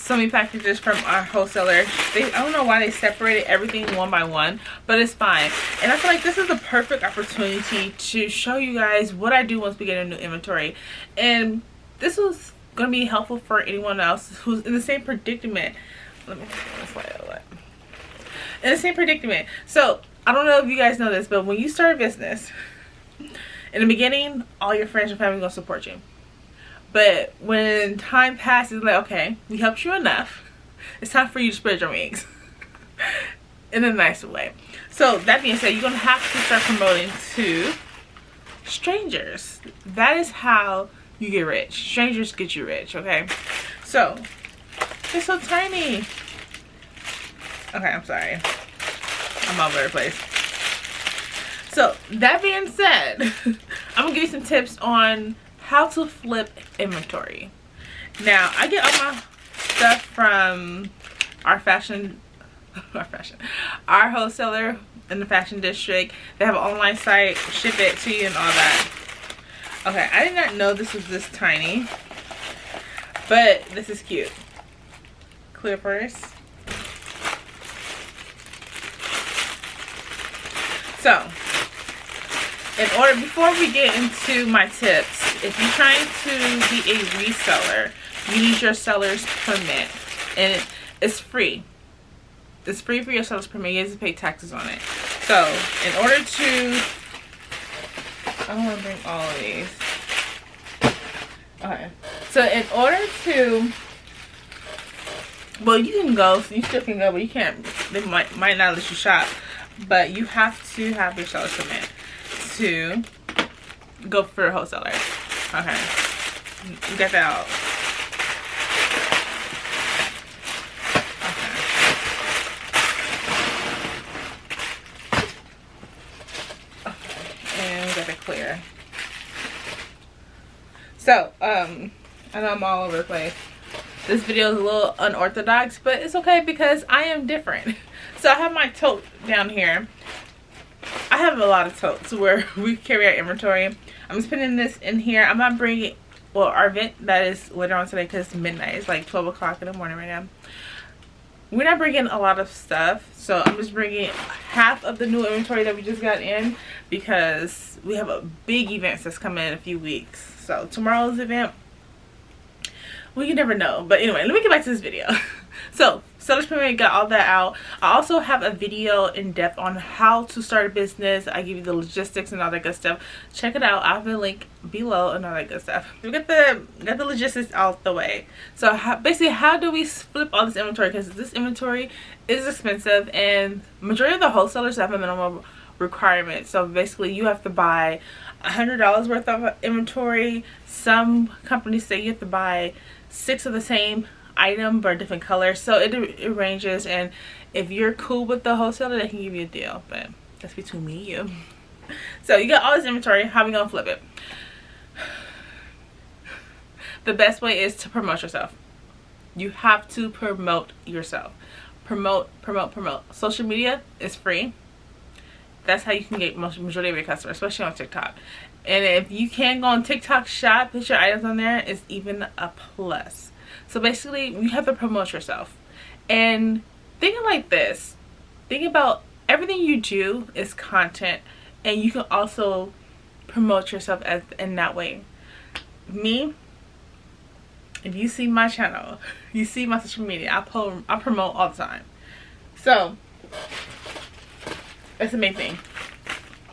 so many packages from our wholesaler. I don't know why they separated everything one by one, but it's fine. And I feel like this is the perfect opportunity to show you guys what I do once we get a new inventory. And this was going to be helpful for anyone else who's in the same predicament. Let me in the same predicament. So I don't know if you guys know this, but when you start a business, in the beginning, all your friends and family are going to support you. But when time passes, like, okay, we helped you enough. It's time for you to spread your wings. In a nice way. So that being said, you're going to have to start promoting to strangers. That is how you get rich. Strangers get you rich, okay? So, it's so tiny. Okay, I'm sorry. I'm all over the place. So, that being said, I'm going to give you some tips on how to flip inventory. Now, I get all my stuff from our wholesaler in the fashion district. They have an online site, ship it to you and all that. Okay, I did not know this was this tiny, but this is cute. Clear purse. So, before we get into my tips, if you're trying to be a reseller, you need your seller's permit, and it's free. It's free for your seller's permit. You have to pay taxes on it. So, in order to, I don't want to bring all of these. Okay. So, in order to, well, you can go. So you still can go, but you can't. They might not let you shop. But you have to have your seller's permit to go for a wholesaler. Okay. You got that out. Okay. And we got it clear. So, I know I'm all over the place. This video is a little unorthodox, but it's okay because I am different. So I have my tote down here. I have a lot of totes where we carry our inventory. I'm just putting this in here. I'm not bringing, well, our event that is later on today because it's midnight. It's like 12 o'clock in the morning right now. We're not bringing a lot of stuff. So I'm just bringing half of the new inventory that we just got in because we have a big event that's coming in a few weeks. So tomorrow's event, well, you never know. But anyway, let me get back to this video. So, seller's permit, got all that out. I also have a video in depth on how to start a business. I give you the logistics and all that good stuff. Check it out. I have a link below and all that good stuff. We got the logistics out the way. So, basically, how do we flip all this inventory? Because this inventory is expensive, and majority of the wholesalers have a minimum requirement. So, basically, you have to buy $100 worth of inventory. Some companies say you have to buy 6 of the same item but different colors, so it ranges. And if you're cool with the wholesaler, they can give you a deal, but that's between me and you. So you got all this inventory. How are we gonna flip it? The best way is to promote yourself. You have to promote yourself. Promote. Social media is free. That's how you can get majority of your customers, especially on TikTok. And if you can go on TikTok shop, put your items on there, it's even a plus. So basically, you have to promote yourself. And thinking like this, think about everything you do is content, and you can also promote yourself in that way. Me, if you see my channel, you see my social media, I promote all the time. So that's the main thing.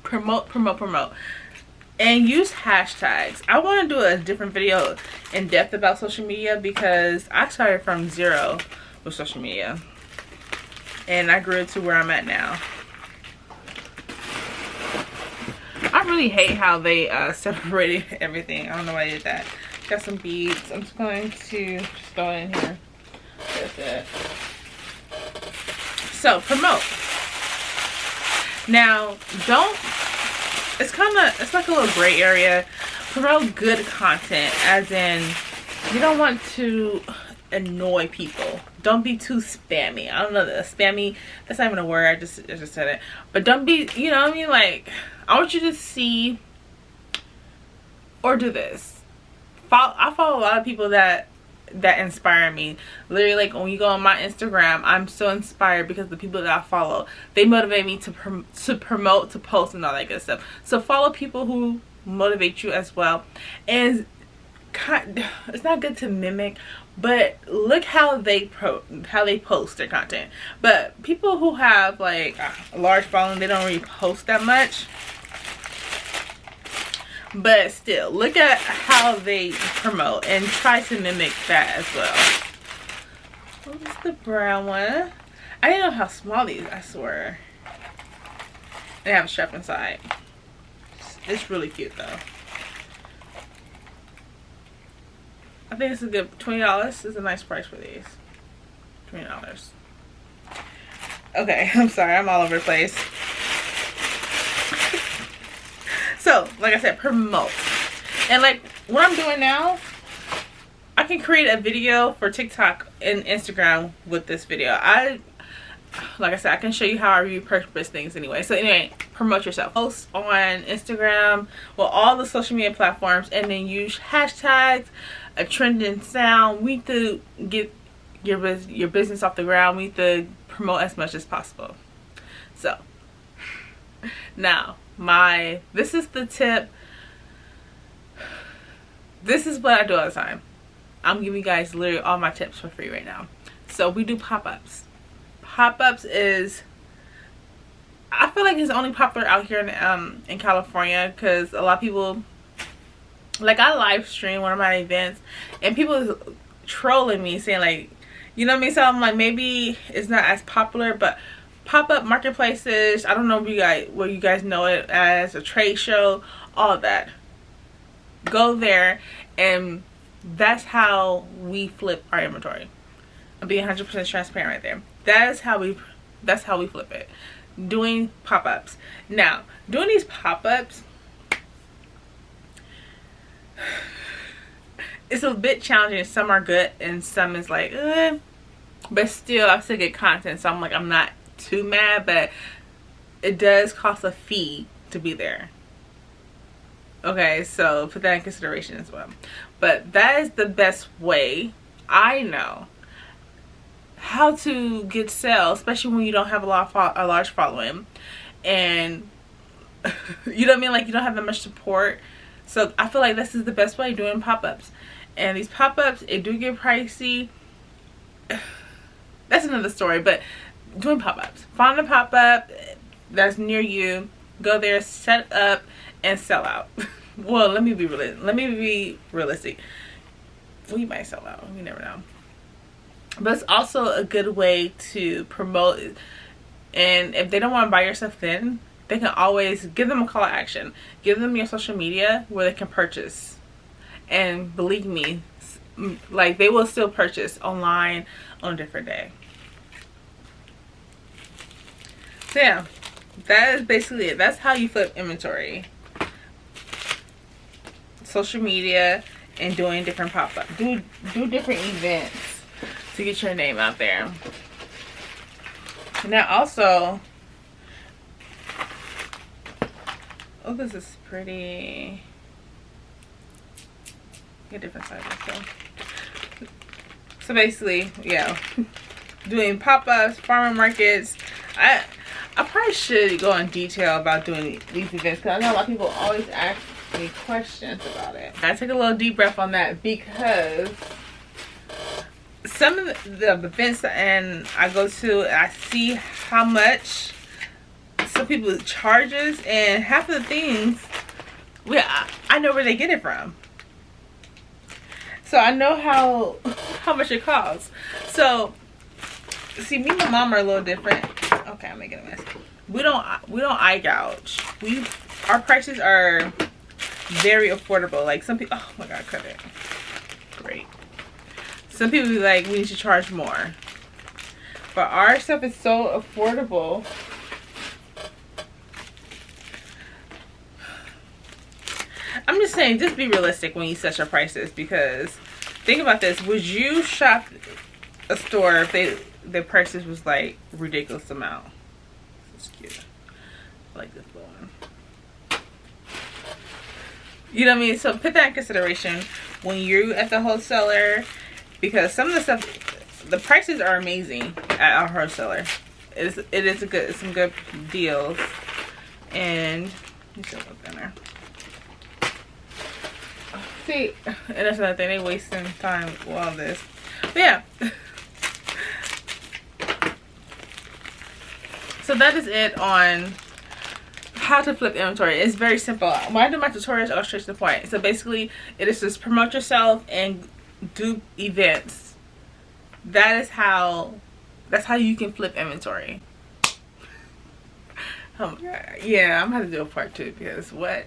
Promote. And use hashtags. I want to do a different video in depth about social media because I started from zero with social media and I grew to where I'm at now. I really hate how they separated everything. I don't know why I did that. Got some beads. I'm just going to just throw it in here. That's it. So promote. Now it's like a little gray area. Promote good content, as in you don't want to annoy people. Don't be too spammy. I don't know, spammy, that's not even a word. I just said it. But don't be, you know what I mean? Like, I want you to see or do this. I follow a lot of people that that inspire me. Literally, like when you go on my Instagram, I'm so inspired because the people that I follow, they motivate me to promote, to post, and all that good stuff. So follow people who motivate you as well. And it's not good to mimic, but look how they post their content. But people who have like a large following, they don't really post that much. But still, look at how they promote and try to mimic that as well. What is the brown one? I didn't know how small these, I swear. They have a strap inside. It's really cute though. I think it's a good $20 is a nice price for these. $20. Okay, I'm sorry, I'm all over the place. So, like I said, promote. And like what I'm doing now, I can create a video for TikTok and Instagram with this video. Like I said, I can show you how I repurpose things anyway. So anyway, promote yourself. Post on Instagram, well, all the social media platforms, and then use hashtags, a trending sound. We need to get your business off the ground. We need to promote as much as possible. So now this is the tip. This is what I do all the time. I'm giving you guys literally all my tips for free right now. So we do pop-ups. Pop-ups is, I feel like it's only popular out here in California, because a lot of people, like, I live stream one of my events and people trolling me saying like, you know what I mean? So I'm like, maybe it's not as popular, but pop-up marketplaces, I don't know what you guys know it as, a trade show, all that. Go there, and that's how we flip our inventory. I'm being 100% transparent right there. That's how we flip it. Doing pop-ups. Now, doing these pop-ups, it's a bit challenging. Some are good and some is like, but still I still get content, so I'm like, I'm not too mad, but it does cost a fee to be there. Okay, so put that in consideration as well. But that is the best way I know how to get sales, especially when you don't have a large following, and you know what I mean, like you don't have that much support. So I feel like this is the best way, doing pop-ups. And these pop-ups, it do get pricey. That's another story, but doing pop-ups. Find a pop-up that's near you, go there, set up, and sell out. Well, let me be realistic. We might sell out, you never know. But it's also a good way to promote. And if they don't want to buy your stuff, then they can always give them a call to action. Give them your social media where they can purchase. And believe me, like, they will still purchase online on a different day. So yeah, that is basically it. That's how you flip inventory. Social media and doing different pop-up. Do different events to get your name out there. Now also, oh, this is pretty. Get different sizes. So basically, yeah, doing pop-ups, farmer markets. I probably should go in detail about doing these events, because I know a lot of people always ask me questions about it. I took a little deep breath on that, because some of the events and I go to, I see how much some people charges, and half of the things, I know where they get it from. So I know how much it costs. So see, me and my mom are a little different. Okay, I'm making a mess. We don't eye gouge. Our prices are very affordable. Like some people, oh my god, cut it. Great. Some people be like, we need to charge more. But our stuff is so affordable. I'm just saying, just be realistic when you set your prices, because think about this. Would you shop a store if their prices was like ridiculous amount? This is cute. I like this little one. You know what I mean? So put that in consideration when you're at the wholesaler, because some of the stuff, the prices are amazing at our wholesaler. It is some good deals. And let me see what's in there. See, and that's another thing, they wasting time with all this. But yeah. So that is it on how to flip inventory. It's very simple. When I do my tutorials, I'll straight to the point. So basically, it is just promote yourself and do events. That's how you can flip inventory. Yeah, I'm gonna have to do a part 2 because what?